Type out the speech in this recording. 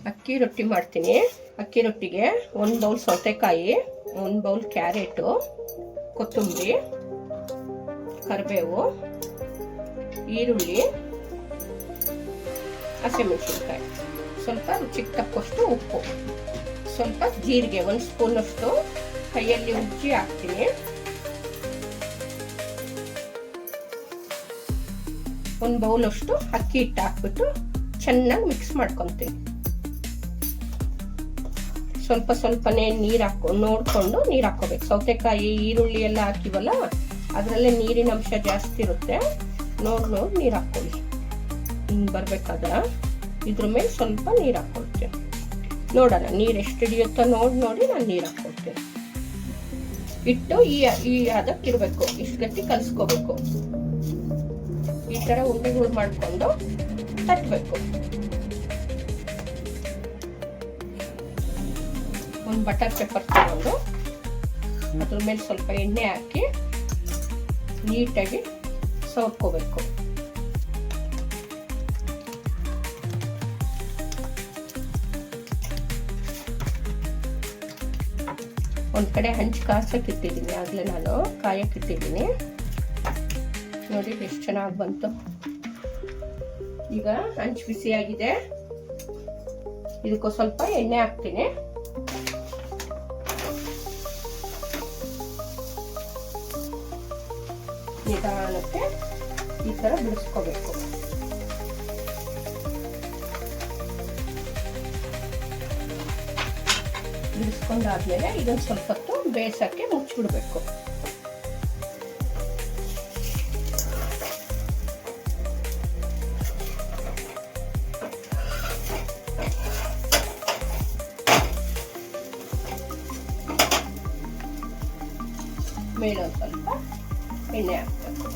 ಅಕ್ಕಿ ರೊಟ್ಟಿ ಮಾಡ್ತೀನಿ. ಅಕ್ಕಿ ರೊಟ್ಟಿಗೆ 1 ಬೌಲ್ ಸೌತೆಕಾಯಿ, 1 ಬೌಲ್ ಕ್ಯಾರೆಟು, ಕೊತ್ತಂಬರಿ, ಕರಿಬೇವು, ಈರುಳ್ಳಿ, ಹಸಿಮೆಣಸಿನ್ಕಾಯಿ, ಸ್ವಲ್ಪ ರುಚಿಗೆ ತಕ್ಕಷ್ಟು ಉಪ್ಪು, ಸ್ವಲ್ಪ ಜೀರಿಗೆ 1 ಸ್ಪೂನಷ್ಟು ಕೈಯಲ್ಲಿ ಉಜ್ಜಿ ಹಾಕ್ತೀನಿ. 1 ಬೌಲಷ್ಟು ಅಕ್ಕಿ ಹಿಟ್ಟು ಹಾಕ್ಬಿಟ್ಟು ಚೆನ್ನಾಗಿ ಮಿಕ್ಸ್ ಮಾಡ್ಕೊತೀನಿ. ಸ್ವಲ್ಪ ಸ್ವಲ್ಪನೇ ನೀರು ನೋಡಿಕೊಂಡು ನೀರು ಹಾಕ್ಕೋಬೇಕು. ಸೌತೆಕಾಯಿ ಈರುಳ್ಳಿ ಎಲ್ಲ ಹಾಕಿವಲ್ಲ, ಅದರಲ್ಲೇ ನೀರಿನ ಅಂಶ ಜಾಸ್ತಿ ಇರುತ್ತೆ. ನೋಡಿ ನೀರು ಹಾಕ್ಕೊಳ್ಳಿ. ಹಿಂಗೆ ಬರ್ಬೇಕಾದ್ರೆ ಇದ್ರ ಮೇಲೆ ಸ್ವಲ್ಪ ನೀರು ಹಾಕ್ಕೊಳ್ತೀನಿ. ನೋಡೋಣ ನೀರು ಎಷ್ಟು ಹಿಡಿಯುತ್ತೋ ನೋಡಿ ನಾನು ನೀರು ಹಾಕ್ಕೊಳ್ತೀನಿ. ಇಟ್ಟು ಈ ಅದಕ್ಕಿರಬೇಕು, ಇಷ್ಟು ಗಟ್ಟಿ ಕಲಿಸ್ಕೋಬೇಕು. ಈ ಥರ ಉಂಡೆಗಳು ಮಾಡಿಕೊಂಡು ತಟ್ಟಬೇಕು. ಒಂದು ಬಟರ್ ಪೇಪರ್ ತಗೊಂಡು ಅದ್ರ ಮೇಲೆ ಸ್ವಲ್ಪ ಎಣ್ಣೆ ಹಾಕಿ ನೀಟಾಗಿ ಸವರ್ಕೋಬೇಕು. ಒಂದು ಕಡೆ ಹಂಚು ಕಾಸಕ್ಕೆ ಇಟ್ಟಿದ್ದೀನಿ, ಆಗಲೇ ನಾನು ಕಾಯಕ್ಕೆ ಇಟ್ಟಿದ್ದೀನಿ. ನೋಡಿ ಎಷ್ಟು ಚೆನ್ನಾಗಿ ಬಂತು. ಈಗ ಹಂಚು ಬಿಸಿಯಾಗಿದೆ, ಇದಕ್ಕೂ ಸ್ವಲ್ಪ ಎಣ್ಣೆ ಹಾಕ್ತೀನಿ. ನಿಧಾನಕ್ಕೆ ಈ ಥರ ಬಿಡಿಸ್ಕೋಬೇಕು. ಬಿಡಿಸ್ಕೊಂಡಾದ್ಮೇಲೆ ಇದನ್ನು ಸ್ವಲ್ಪ ಹೊತ್ತು ಬೇಯಿಸೋಕ್ಕೆ ಮುಚ್ಚಿಬಿಡ್ಬೇಕು. ಮೇಲೆ ಒಂದು ಸ್ವಲ್ಪ ಎಣ್ಣೆ ಹಾಕ್ಬೇಕು.